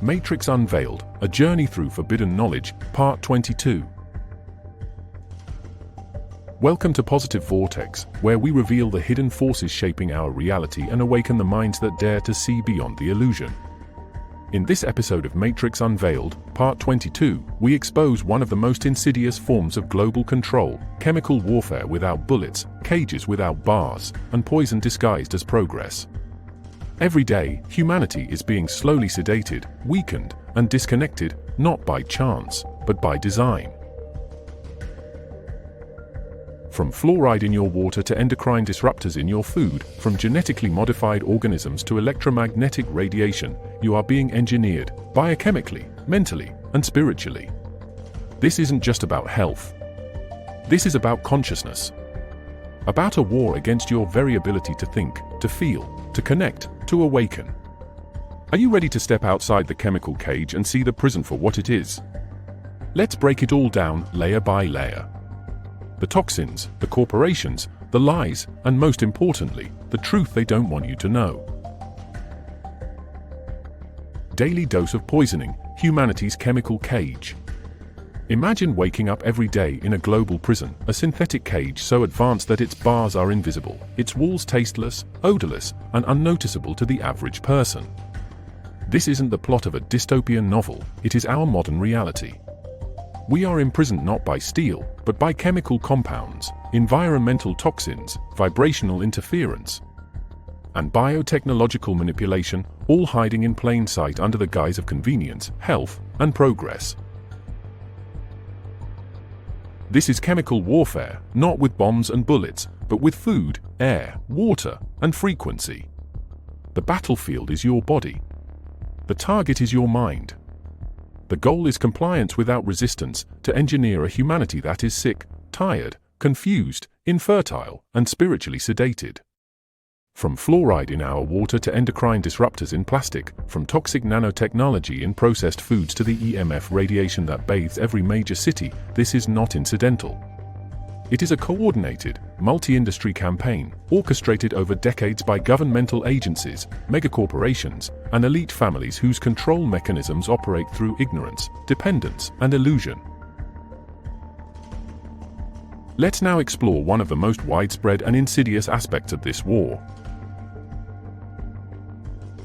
MATRIX Unveiled, A Journey Through Forbidden Knowledge, Part 22. Welcome to Positive Vortex, where we reveal the hidden forces shaping our reality and awaken the minds that dare to see beyond the illusion. In this episode of MATRIX Unveiled, Part 22, we expose one of the most insidious forms of global control: chemical warfare without bullets, cages without bars, and poison disguised as progress. Every day, humanity is being slowly sedated, weakened, and disconnected, not by chance, but by design. From fluoride in your water to endocrine disruptors in your food, from genetically modified organisms to electromagnetic radiation, you are being engineered, biochemically, mentally, and spiritually. This isn't just about health. This is about consciousness. About a war against your very ability to think, to feel, to connect, to awaken. Are you ready to step outside the chemical cage and see the prison for what it is? Let's break it all down, layer by layer. The toxins, the corporations, the lies, and most importantly, the truth they don't want you to know. Daily dose of poisoning, humanity's chemical cage. Imagine waking up every day in a global prison, a synthetic cage so advanced that its bars are invisible, its walls tasteless, odorless, and unnoticeable to the average person. This isn't the plot of a dystopian novel, it is our modern reality. We are imprisoned not by steel, but by chemical compounds, environmental toxins, vibrational interference, and biotechnological manipulation, all hiding in plain sight under the guise of convenience, health, and progress. This is chemical warfare, not with bombs and bullets, but with food, air, water, and frequency. The battlefield is your body. The target is your mind. The goal is compliance without resistance, to engineer a humanity that is sick, tired, confused, infertile, and spiritually sedated. From fluoride in our water to endocrine disruptors in plastic, from toxic nanotechnology in processed foods to the EMF radiation that bathes every major city, this is not incidental. It is a coordinated, multi-industry campaign, orchestrated over decades by governmental agencies, megacorporations, and elite families whose control mechanisms operate through ignorance, dependence, and illusion. Let's now explore one of the most widespread and insidious aspects of this war.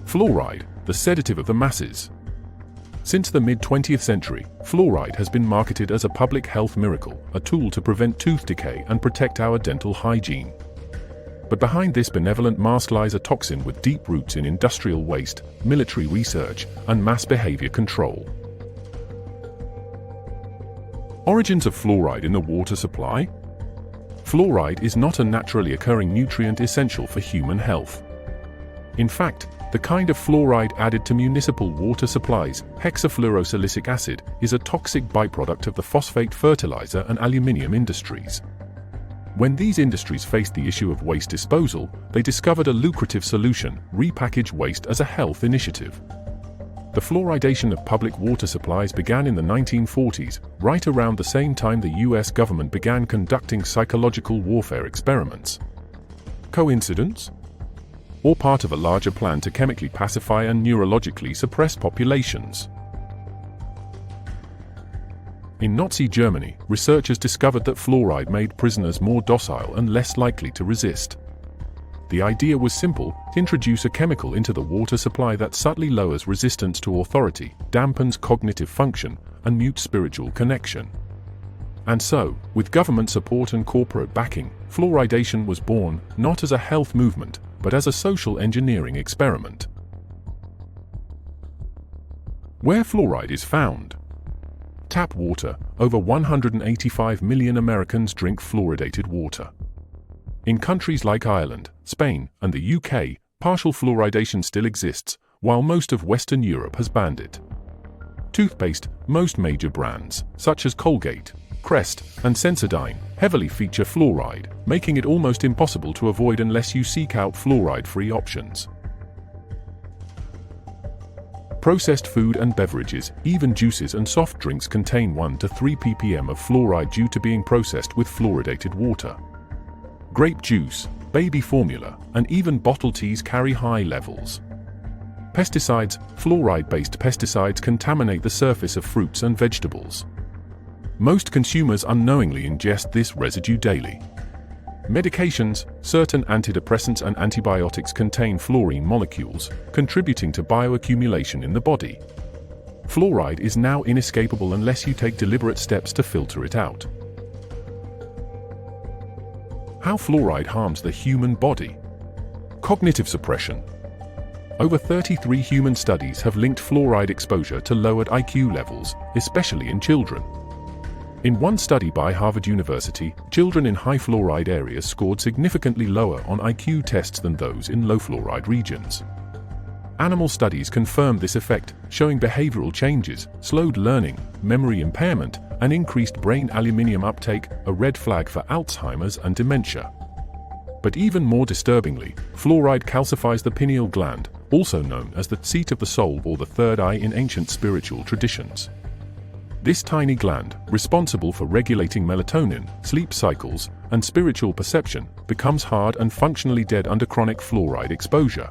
Fluoride, the sedative of the masses. Since the mid-20th century, fluoride has been marketed as a public health miracle, a tool to prevent tooth decay and protect our dental hygiene. But behind this benevolent mask lies a toxin with deep roots in industrial waste, military research, and mass behavior control. Origins of fluoride in the water supply? Fluoride is not a naturally occurring nutrient essential for human health. In fact, the kind of fluoride added to municipal water supplies, hexafluorosilicic acid, is a toxic byproduct of the phosphate fertilizer and aluminium industries. When these industries faced the issue of waste disposal, they discovered a lucrative solution: repackage waste as a health initiative. The fluoridation of public water supplies began in the 1940s, right around the same time the US government began conducting psychological warfare experiments. Coincidence? Or part of a larger plan to chemically pacify and neurologically suppress populations? In Nazi Germany, researchers discovered that fluoride made prisoners more docile and less likely to resist. The idea was simple: introduce a chemical into the water supply that subtly lowers resistance to authority, dampens cognitive function, and mutes spiritual connection. And so, with government support and corporate backing, fluoridation was born, not as a health movement, but as a social engineering experiment. Where fluoride is found? Tap water. Over 185 million Americans drink fluoridated water. In countries like Ireland, Spain, and the UK, partial fluoridation still exists, while most of Western Europe has banned it. Toothpaste. Most major brands, such as Colgate, Crest, and Sensodyne, heavily feature fluoride, making it almost impossible to avoid unless you seek out fluoride-free options. Processed food and beverages, even juices and soft drinks, contain 1 to 3 ppm of fluoride due to being processed with fluoridated water. Grape juice, baby formula, and even bottled teas carry high levels. Pesticides. Fluoride-based pesticides contaminate the surface of fruits and vegetables. Most consumers unknowingly ingest this residue daily. Medications. Certain antidepressants and antibiotics contain fluorine molecules, contributing to bioaccumulation in the body. Fluoride is now inescapable unless you take deliberate steps to filter it out. How fluoride harms the human body. Cognitive suppression. Over 33 human studies have linked fluoride exposure to lowered IQ levels, especially in children. In one study by Harvard University, children in high fluoride areas scored significantly lower on IQ tests than those in low fluoride regions. Animal studies confirmed this effect, showing behavioral changes, slowed learning, memory impairment, and increased brain aluminium uptake, a red flag for Alzheimer's and dementia. But even more disturbingly, fluoride calcifies the pineal gland, also known as the seat of the soul or the third eye in ancient spiritual traditions. This tiny gland, responsible for regulating melatonin, sleep cycles, and spiritual perception, becomes hard and functionally dead under chronic fluoride exposure.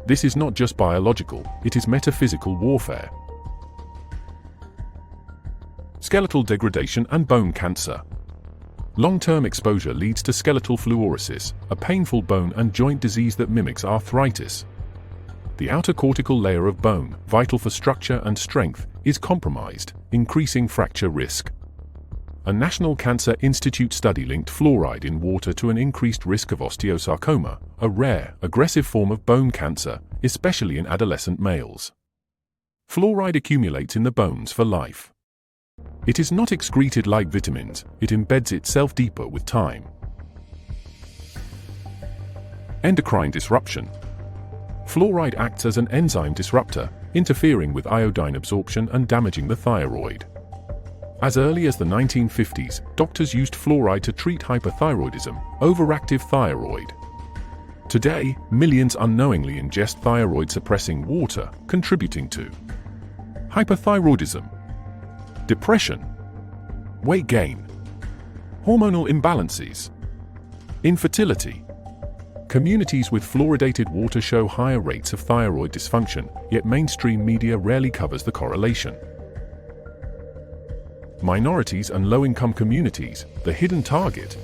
This is not just biological, it is metaphysical warfare. Skeletal degradation and bone cancer. Long-term exposure leads to skeletal fluorosis, a painful bone and joint disease that mimics arthritis. The outer cortical layer of bone, vital for structure and strength, is compromised, increasing fracture risk. A National Cancer Institute study linked fluoride in water to an increased risk of osteosarcoma, a rare, aggressive form of bone cancer, especially in adolescent males. Fluoride accumulates in the bones for life. It is not excreted like vitamins, it embeds itself deeper with time. Endocrine disruption. Fluoride acts as an enzyme disruptor, interfering with iodine absorption and damaging the thyroid. As early as the 1950s, doctors used fluoride to treat hyperthyroidism, overactive thyroid. Today, millions unknowingly ingest thyroid-suppressing water, contributing to hyperthyroidism, depression, weight gain, hormonal imbalances, infertility. Communities with fluoridated water show higher rates of thyroid dysfunction, yet mainstream media rarely covers the correlation. Minorities and low-income communities, the hidden target.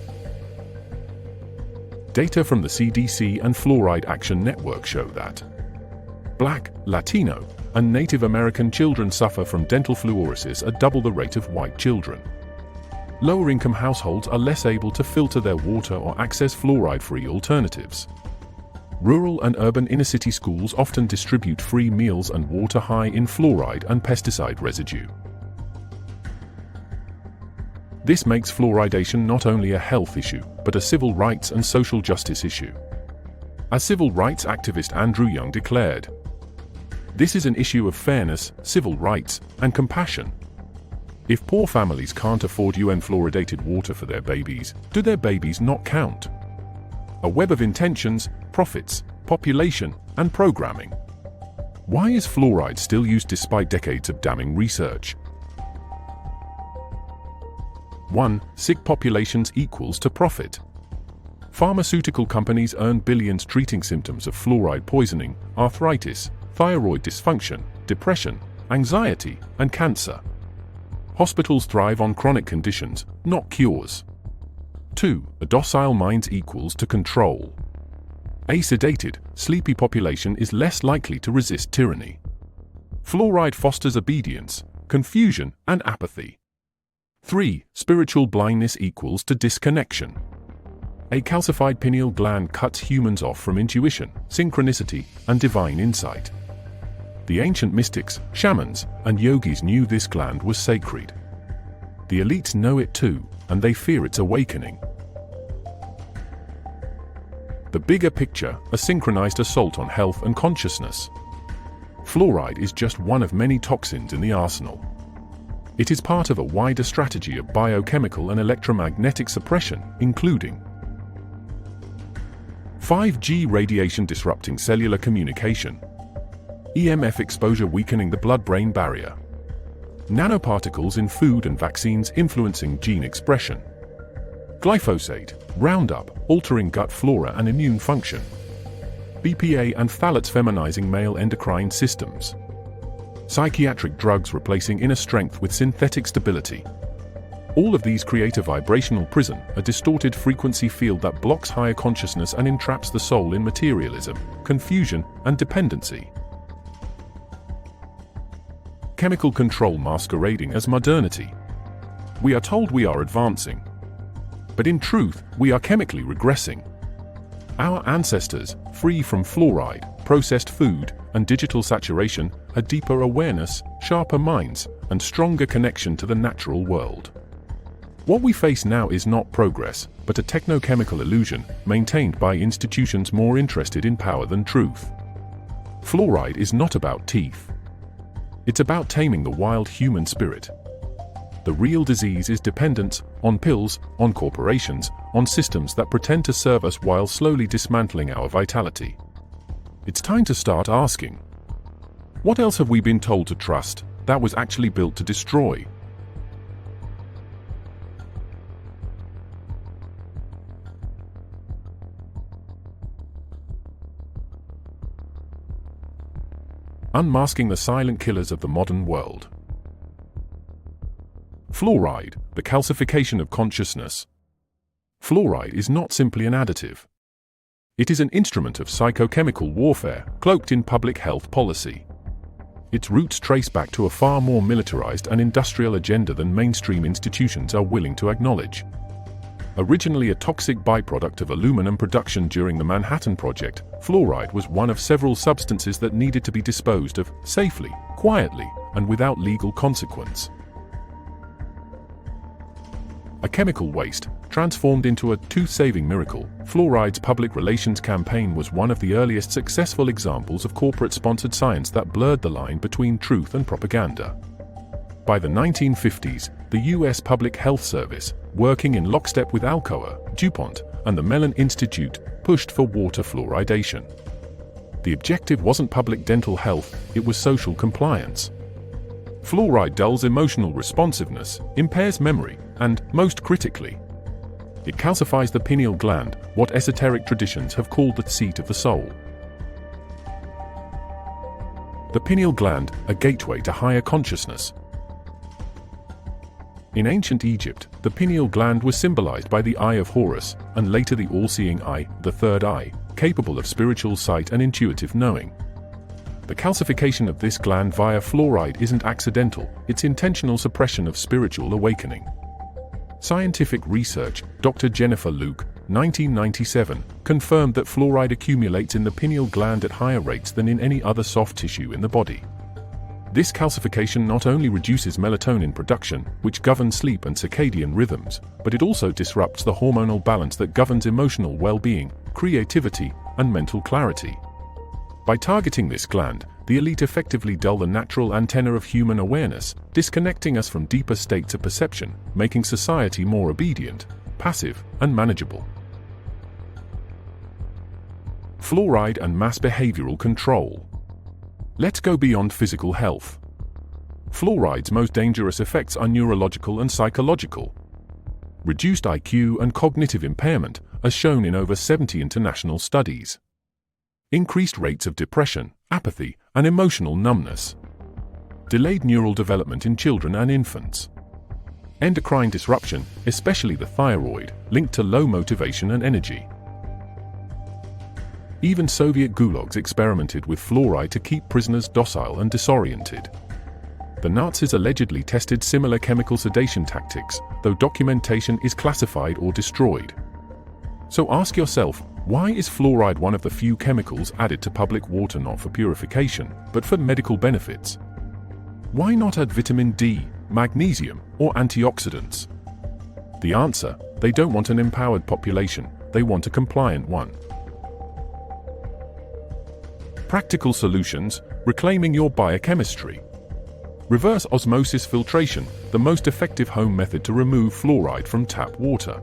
Data from the CDC and Fluoride Action Network show that Black, Latino, and Native American children suffer from dental fluorosis at double the rate of white children. Lower-income households are less able to filter their water or access fluoride-free alternatives. Rural and urban inner-city schools often distribute free meals and water high in fluoride and pesticide residue. This makes fluoridation not only a health issue, but a civil rights and social justice issue. As civil rights activist Andrew Young declared, "This is an issue of fairness, civil rights, and compassion. If poor families can't afford UN-fluoridated water for their babies, do their babies not count?" A web of intentions, profits, population, and programming. Why is fluoride still used despite decades of damning research? 1. Sick populations equals to profit. Pharmaceutical companies earn billions treating symptoms of fluoride poisoning, arthritis, thyroid dysfunction, depression, anxiety, and cancer. Hospitals thrive on chronic conditions, not cures. 2. A docile mind equals to control. A sedated, sleepy population is less likely to resist tyranny. Fluoride fosters obedience, confusion, and apathy. 3. Spiritual blindness equals to disconnection. A calcified pineal gland cuts humans off from intuition, synchronicity, and divine insight. The ancient mystics, shamans, and yogis knew this gland was sacred. The elites know it too, and they fear its awakening. The bigger picture, a synchronized assault on health and consciousness. Fluoride is just one of many toxins in the arsenal. It is part of a wider strategy of biochemical and electromagnetic suppression, including 5G radiation disrupting cellular communication, EMF exposure weakening the blood-brain barrier, nanoparticles in food and vaccines influencing gene expression, glyphosate, Roundup, altering gut flora and immune function, BPA and phthalates feminizing male endocrine systems. Psychiatric drugs replacing inner strength with synthetic stability. All of these create a vibrational prison, a distorted frequency field that blocks higher consciousness and entraps the soul in materialism, confusion, and dependency. Chemical control masquerading as modernity. We are told we are advancing, but in truth, we are chemically regressing. Our ancestors, free from fluoride, processed food, and digital saturation, had deeper awareness, sharper minds, and stronger connection to the natural world. What we face now is not progress, but a technochemical illusion maintained by institutions more interested in power than truth. Fluoride is not about teeth. It's about taming the wild human spirit. The real disease is dependence on pills, on corporations, on systems that pretend to serve us while slowly dismantling our vitality. It's time to start asking, what else have we been told to trust that was actually built to destroy? Unmasking the silent killers of the modern world. Fluoride, the calcification of consciousness. Fluoride is not simply an additive. It is an instrument of psychochemical warfare, cloaked in public health policy. Its roots trace back to a far more militarized and industrial agenda than mainstream institutions are willing to acknowledge. Originally a toxic byproduct of aluminum production during the Manhattan Project, fluoride was one of several substances that needed to be disposed of safely, quietly, and without legal consequence. A chemical waste, transformed into a tooth-saving miracle, fluoride's public relations campaign was one of the earliest successful examples of corporate-sponsored science that blurred the line between truth and propaganda. By the 1950s, the U.S. Public Health Service, working in lockstep with Alcoa, DuPont, and the Mellon Institute, pushed for water fluoridation. The objective wasn't public dental health, it was social compliance. Fluoride dulls emotional responsiveness, impairs memory, and, most critically, it calcifies the pineal gland, what esoteric traditions have called the seat of the soul. The pineal gland, a gateway to higher consciousness. In ancient Egypt, the pineal gland was symbolized by the Eye of Horus, and later the all-seeing eye, the third eye, capable of spiritual sight and intuitive knowing. The calcification of this gland via fluoride isn't accidental, it's intentional suppression of spiritual awakening. Scientific research, Dr. Jennifer Luke, 1997, confirmed that fluoride accumulates in the pineal gland at higher rates than in any other soft tissue in the body. This calcification not only reduces melatonin production, which governs sleep and circadian rhythms, but it also disrupts the hormonal balance that governs emotional well-being, creativity, and mental clarity. By targeting this gland, the elite effectively dull the natural antenna of human awareness, disconnecting us from deeper states of perception, making society more obedient, passive, and manageable. Fluoride and mass behavioral control. Let's go beyond physical health. Fluoride's most dangerous effects are neurological and psychological. Reduced IQ and cognitive impairment, as shown in over 70 international studies. Increased rates of depression, apathy, and emotional numbness. Delayed neural development in children and infants. Endocrine disruption, especially the thyroid, linked to low motivation and energy. Even Soviet gulags experimented with fluoride to keep prisoners docile and disoriented. The Nazis allegedly tested similar chemical sedation tactics, though documentation is classified or destroyed. So ask yourself, why is fluoride one of the few chemicals added to public water not for purification, but for medical benefits? Why not add vitamin D, magnesium, or antioxidants? The answer: they don't want an empowered population, they want a compliant one. Practical solutions: reclaiming your biochemistry. Reverse osmosis filtration, the most effective home method to remove fluoride from tap water.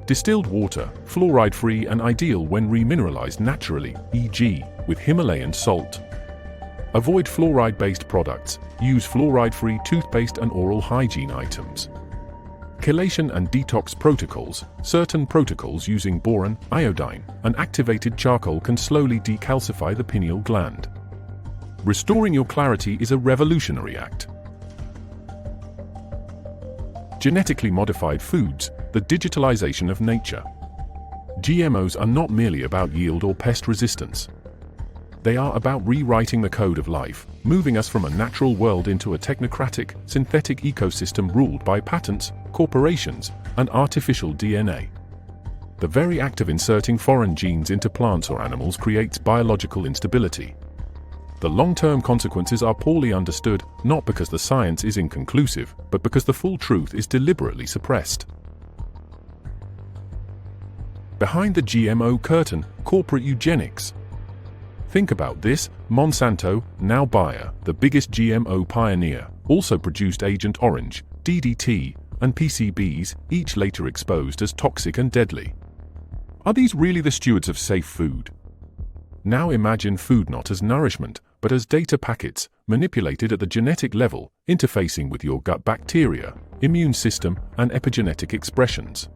Distilled water, fluoride-free and ideal when remineralized naturally, e.g., with Himalayan salt. Avoid fluoride-based products, use fluoride-free toothpaste and oral hygiene items. chelation and detox protocols. Certain protocols using boron, iodine, and activated charcoal can slowly decalcify the pineal gland. Restoring your clarity is a revolutionary act. Genetically modified foods, the digitalization of nature. GMOs are not merely about yield or pest resistance. They are about rewriting the code of life, moving us from a natural world into a technocratic, synthetic ecosystem ruled by patents, corporations, and artificial DNA. The very act of inserting foreign genes into plants or animals creates biological instability. The long-term consequences are poorly understood, not because the science is inconclusive, but because the full truth is deliberately suppressed. Behind the GMO curtain, corporate eugenics. Think about this: Monsanto, now Bayer, the biggest GMO pioneer, also produced Agent Orange, DDT, and PCBs, each later exposed as toxic and deadly. Are these really the stewards of safe food? Now imagine food not as nourishment, but as data packets, manipulated at the genetic level, interfacing with your gut bacteria, immune system, and epigenetic expressions.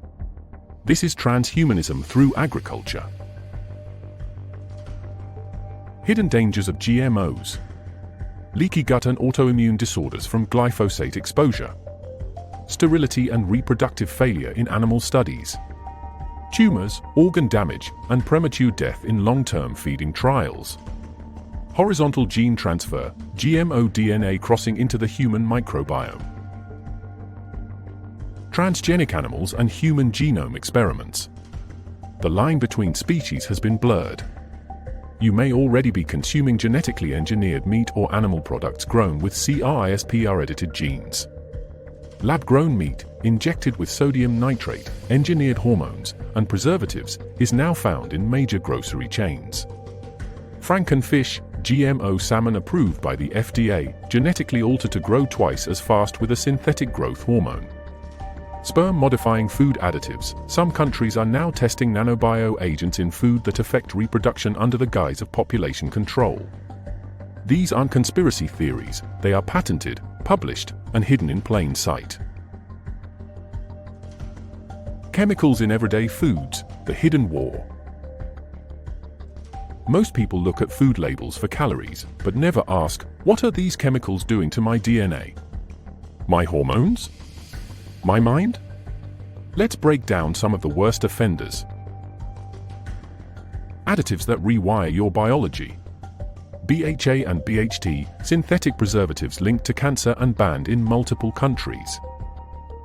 This is transhumanism through agriculture. Hidden dangers of GMOs. Leaky gut and autoimmune disorders from glyphosate exposure. Sterility and reproductive failure in animal studies. Tumors, organ damage, and premature death in long-term feeding trials. Horizontal gene transfer, GMO DNA crossing into the human microbiome. Transgenic animals and human genome experiments. The line between species has been blurred. You may already be consuming genetically engineered meat or animal products grown with CRISPR-edited genes. Lab-grown meat, injected with sodium nitrate, engineered hormones, and preservatives, is now found in major grocery chains. Frankenfish, GMO salmon approved by the FDA, genetically altered to grow twice as fast with a synthetic growth hormone. Sperm-modifying food additives. Some countries are now testing nanobio agents in food that affect reproduction under the guise of population control. These aren't conspiracy theories, they are patented, published, and hidden in plain sight. Chemicals in everyday foods, the hidden war. Most people look at food labels for calories, but never ask, what are these chemicals doing to my DNA? My hormones? My mind? Let's break down some of the worst offenders. Additives that rewire your biology. BHA and BHT, synthetic preservatives linked to cancer and banned in multiple countries.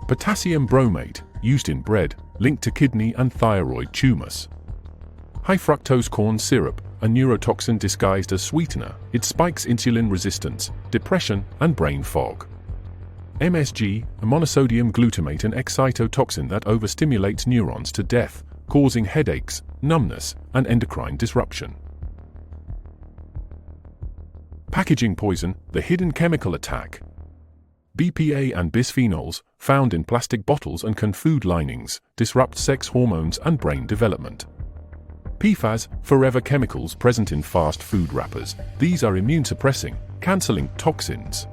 Potassium bromate, used in bread, linked to kidney and thyroid tumors. High fructose corn syrup, a neurotoxin disguised as sweetener, it spikes insulin resistance, depression, and brain fog. MSG, a monosodium glutamate, an excitotoxin that overstimulates neurons to death, causing headaches, numbness, and endocrine disruption. Packaging poison, the hidden chemical attack. BPA and bisphenols, found in plastic bottles and food linings, disrupt sex hormones and brain development. PFAS, forever chemicals present in fast food wrappers. These are immune-suppressing, cancer-linked toxins.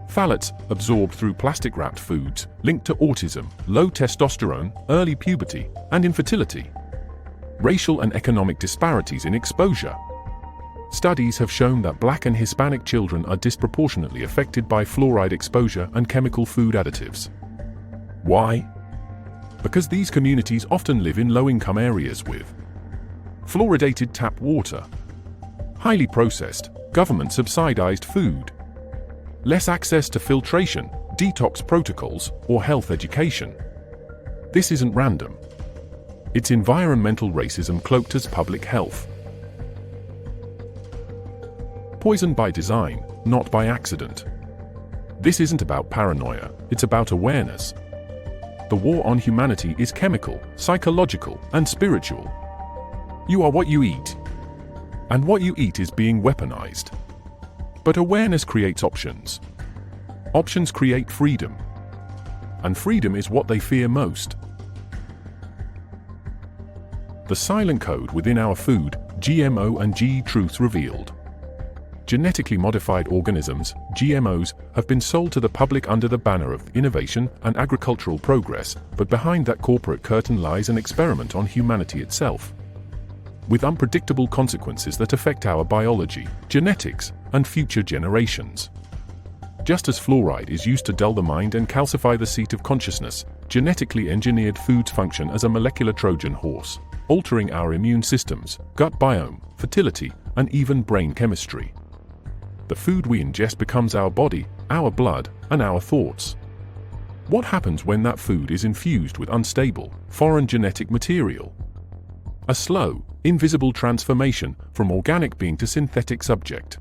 Phthalates, absorbed through plastic-wrapped foods, linked to autism, low testosterone, early puberty, and infertility. Racial and economic disparities in exposure. Studies have shown that Black and Hispanic children are disproportionately affected by fluoride exposure and chemical food additives. Why? Because these communities often live in low-income areas with fluoridated tap water, highly processed, government-subsidized food, less access to filtration, detox protocols, or health education. This isn't random. It's environmental racism cloaked as public health. Poison by design, not by accident. This isn't about paranoia, it's about awareness. The war on humanity is chemical, psychological, and spiritual. You are what you eat. And what you eat is being weaponized. But awareness creates options. Options create freedom. And freedom is what they fear most. The silent code within our food, GMO and G truths revealed. genetically modified organisms, GMOs, have been sold to the public under the banner of innovation and agricultural progress, but behind that corporate curtain lies an experiment on humanity itself, with unpredictable consequences that affect our biology, genetics, and future generations. Just as fluoride is used to dull the mind and calcify the seat of consciousness, genetically engineered foods function as a molecular Trojan horse, altering our immune systems, gut biome, fertility, and even brain chemistry. The food we ingest becomes our body, our blood, and our thoughts. What happens when that food is infused with unstable, foreign genetic material? A slow, invisible transformation from organic being to synthetic subject.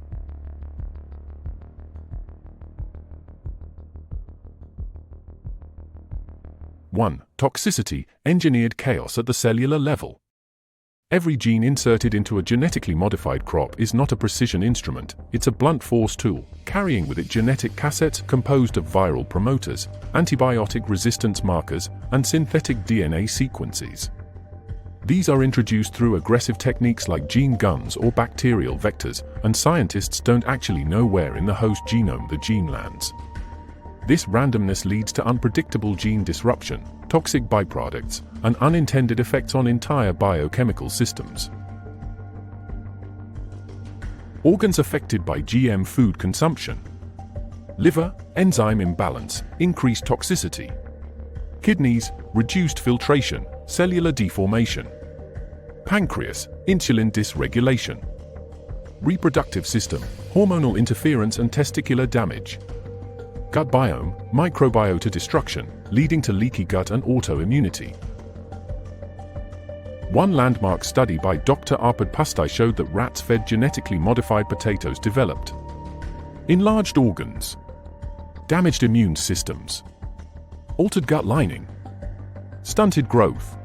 One, toxicity, engineered chaos at the cellular level. Every gene inserted into a genetically modified crop is not a precision instrument, it's a blunt force tool, carrying with it genetic cassettes composed of viral promoters, antibiotic resistance markers, and synthetic DNA sequences. These are introduced through aggressive techniques like gene guns or bacterial vectors, and scientists don't actually know where in the host genome the gene lands. This randomness leads to unpredictable gene disruption, toxic byproducts, and unintended effects on entire biochemical systems. Organs affected by GM food consumption. Liver, enzyme imbalance, increased toxicity. Kidneys, reduced filtration, cellular deformation. Pancreas, insulin dysregulation. Reproductive system, hormonal interference and testicular damage. Gut biome, microbiota destruction, leading to leaky gut and autoimmunity. One landmark study by Dr. Arpad Pastai showed that rats fed genetically modified potatoes developed enlarged organs, damaged immune systems, altered gut lining, stunted growth.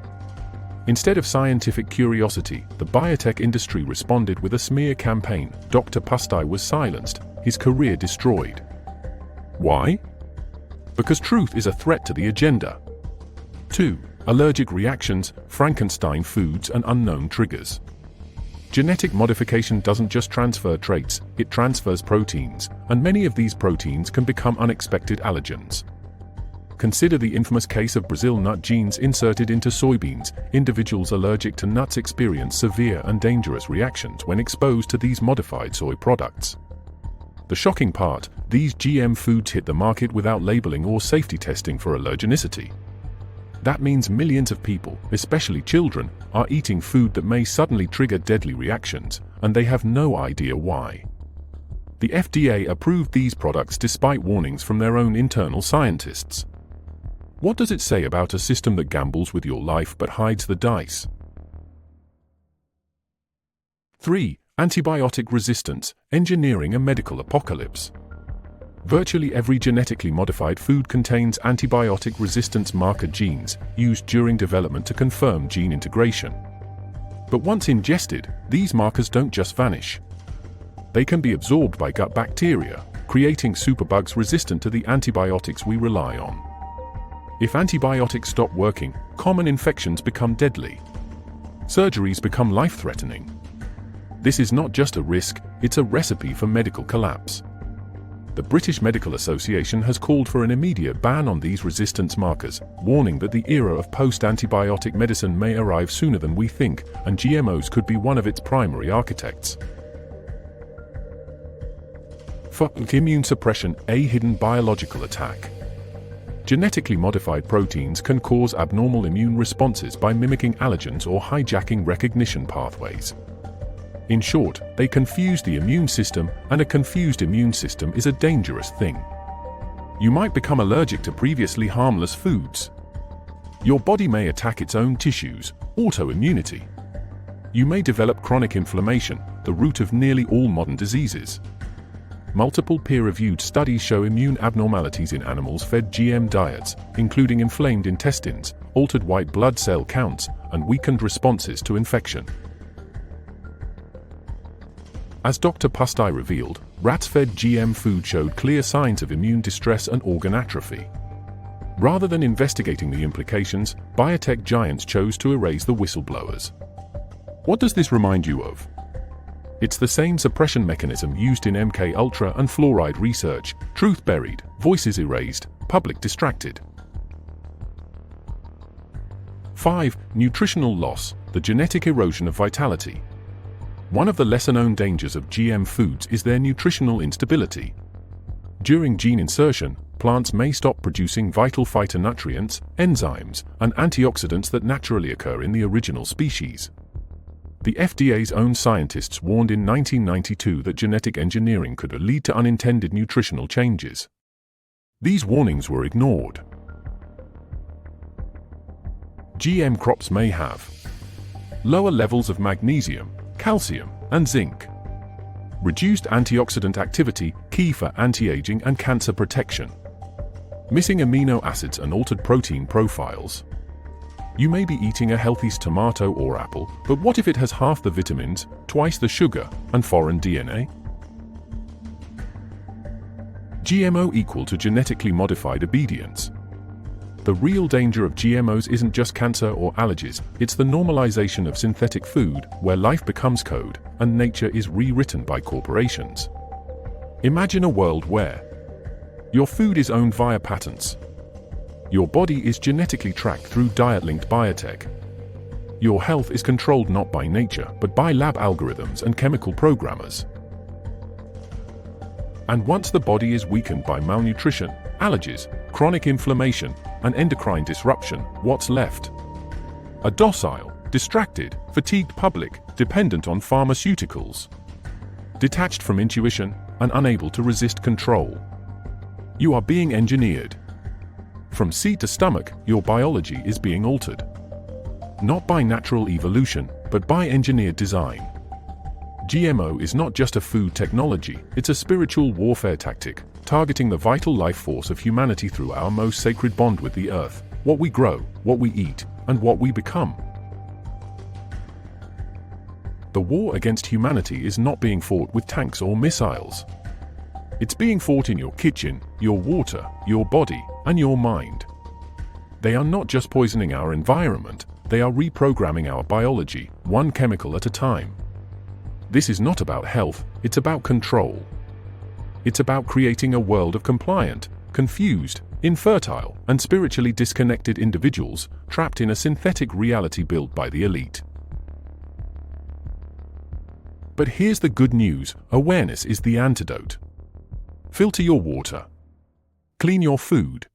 Instead of scientific curiosity, the biotech industry responded with a smear campaign. Dr. Pastai was silenced, his career destroyed. Why? Because truth is a threat to the agenda. 2. Allergic reactions, Frankenstein foods and unknown triggers. Genetic modification doesn't just transfer traits, it transfers proteins, and many of these proteins can become unexpected allergens. Consider the infamous case of Brazil nut genes inserted into soybeans. Individuals allergic to nuts experience severe and dangerous reactions when exposed to these modified soy products. The shocking part, these GM foods hit the market without labeling or safety testing for allergenicity. That means millions of people, especially children, are eating food that may suddenly trigger deadly reactions, and they have no idea why. The FDA approved these products despite warnings from their own internal scientists. What does it say about a system that gambles with your life but hides the dice? 3. Antibiotic resistance, engineering a medical apocalypse. Virtually every genetically modified food contains antibiotic resistance marker genes, used during development to confirm gene integration. But once ingested, these markers don't just vanish. They can be absorbed by gut bacteria, creating superbugs resistant to the antibiotics we rely on. If antibiotics stop working, common infections become deadly. Surgeries become life-threatening. This is not just a risk, it's a recipe for medical collapse. The British Medical Association has called for an immediate ban on these resistance markers, warning that the era of post-antibiotic medicine may arrive sooner than we think, and GMOs could be one of its primary architects. Immune suppression, a hidden biological attack. Genetically modified proteins can cause abnormal immune responses by mimicking allergens or hijacking recognition pathways. In short, they confuse the immune system, and a confused immune system is a dangerous thing. You might become allergic to previously harmless foods. Your body may attack its own tissues, autoimmunity. You may develop chronic inflammation, the root of nearly all modern diseases. Multiple peer-reviewed studies show immune abnormalities in animals fed GM diets, including inflamed intestines, altered white blood cell counts, and weakened responses to infection. As Dr. Pastai revealed, rats-fed GM food showed clear signs of immune distress and organ atrophy. Rather than investigating the implications, biotech giants chose to erase the whistleblowers. What does this remind you of? It's the same suppression mechanism used in MK Ultra and fluoride research: truth buried, voices erased, public distracted. 5. Nutritional loss, the genetic erosion of vitality. One of the lesser-known dangers of GM foods is their nutritional instability. During gene insertion, plants may stop producing vital phytonutrients, enzymes, and antioxidants that naturally occur in the original species. The FDA's own scientists warned in 1992 that genetic engineering could lead to unintended nutritional changes. These warnings were ignored. GM crops may have lower levels of magnesium, calcium, and zinc. Reduced antioxidant activity, key for anti-aging and cancer protection. Missing amino acids and altered protein profiles. You may be eating a healthy tomato or apple, but what if it has half the vitamins, twice the sugar, and foreign DNA? GMO equal to genetically modified obedience. The real danger of GMOs isn't just cancer or allergies, it's the normalization of synthetic food, where life becomes code, and nature is rewritten by corporations. Imagine a world where your food is owned via patents. Your body is genetically tracked through diet-linked biotech. Your health is controlled not by nature, but by lab algorithms and chemical programmers. And once the body is weakened by malnutrition, allergies, chronic inflammation, and endocrine disruption, what's left? A docile, distracted, fatigued public, dependent on pharmaceuticals. Detached from intuition, and unable to resist control. You are being engineered. From seed to stomach, your biology is being altered. Not by natural evolution, but by engineered design. GMO is not just a food technology, it's a spiritual warfare tactic, targeting the vital life force of humanity through our most sacred bond with the earth, what we grow, what we eat, and what we become. The war against humanity is not being fought with tanks or missiles. It's being fought in your kitchen, your water, your body, and your mind. They are not just poisoning our environment, they are reprogramming our biology, one chemical at a time. This is not about health, it's about control. It's about creating a world of compliant, confused, infertile, and spiritually disconnected individuals trapped in a synthetic reality built by the elite. But here's the good news: awareness is the antidote. Filter your water. Clean your food.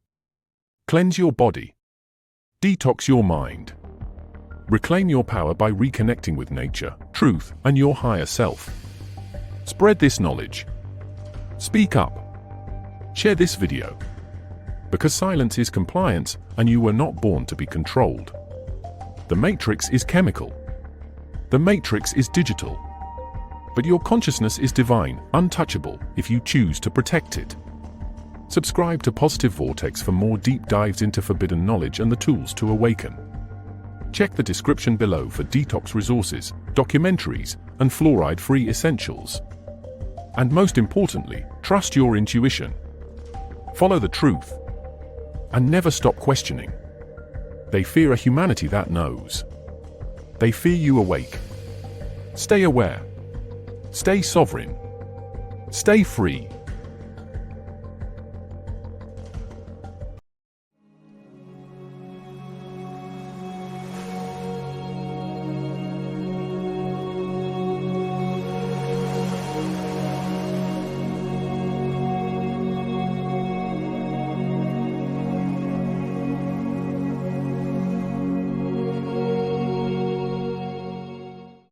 Cleanse your body. Detox your mind. Reclaim your power by reconnecting with nature, truth, and your higher self. Spread this knowledge. Speak up. Share this video. Because silence is compliance, and you were not born to be controlled. The matrix is chemical. The matrix is digital. But your consciousness is divine, untouchable, if you choose to protect it. Subscribe to Positive Vortex for more deep dives into forbidden knowledge and the tools to awaken. Check the description below for detox resources, documentaries, and fluoride-free essentials. And most importantly, trust your intuition. Follow the truth. And never stop questioning. They fear a humanity that knows. They fear you awake. Stay aware. Stay sovereign. Stay free.